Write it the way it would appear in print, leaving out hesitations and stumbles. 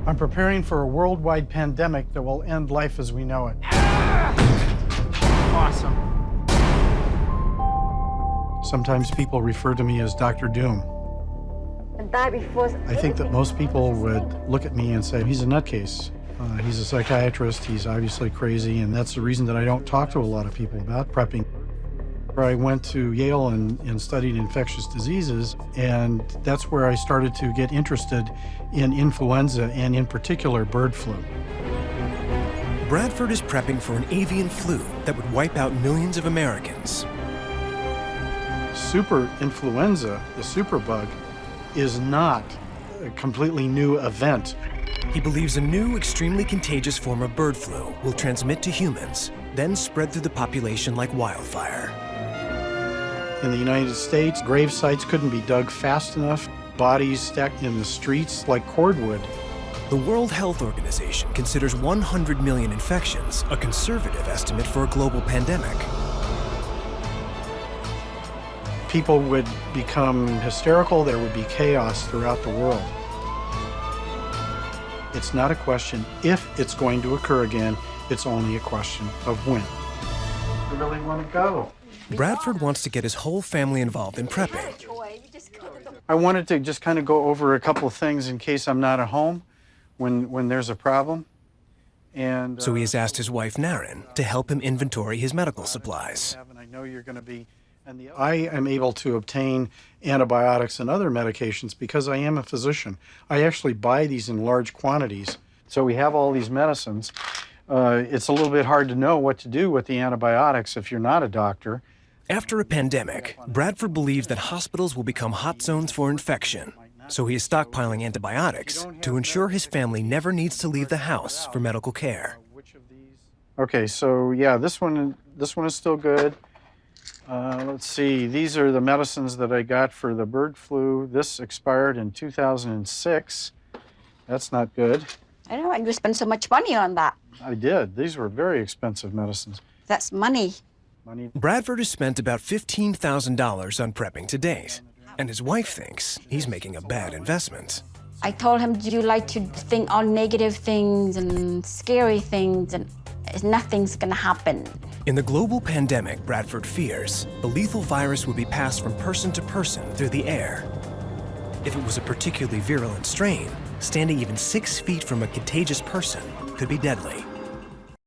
I'm preparing for a worldwide pandemic that will end life as we know it. Awesome. Sometimes people refer to me as Dr. Doom. I think that most people would look at me and say, he's a nutcase. He's a psychiatrist, he's obviously crazy, and that's the reason that I don't talk to a lot of people about prepping. I went to Yale and studied infectious diseases, and that's where I started to get interested in influenza and in particular bird flu. Bradford is prepping for an avian flu that would wipe out millions of Americans. Super influenza, the superbug, is not a completely new event. He believes a new, extremely contagious form of bird flu will transmit to humans, then spread through the population like wildfire. In the United States, grave sites couldn't be dug fast enough, bodies stacked in the streets like cordwood. The World Health Organization considers 100 million infections a conservative estimate for a global pandemic. People would become hysterical, there would be chaos throughout the world. It's not a question if it's going to occur again, it's only a question of when. I really want to go. Bradford wants to get his whole family involved in prepping. I wanted to just kind of go over a couple of things in case I'm not at home when there's a problem. And so he has asked his wife, Naren, to help him inventory his medical supplies. I know you're going to be, I am able to obtain antibiotics and other medications because I am a physician. I actually buy these in large quantities. So we have all these medicines. It's a little bit hard to know what to do with the antibiotics if you're not a doctor. After a pandemic, Bradford believes that hospitals will become hot zones for infection. So he is stockpiling antibiotics to ensure his family never needs to leave the house for medical care. Okay, so yeah, this one is still good. Let's see, these are the medicines that I got for the bird flu. This expired in 2006. That's not good. I don't know, you spend so much money on that. I did. These were very expensive medicines. That's money. Bradford has spent about $15,000 on prepping to date, and his wife thinks he's making a bad investment. I told him, do you like to think all negative things and scary things, and nothing's gonna happen. In the global pandemic, Bradford fears the lethal virus would be passed from person to person through the air. If it was a particularly virulent strain, standing even 6 feet from a contagious person could be deadly.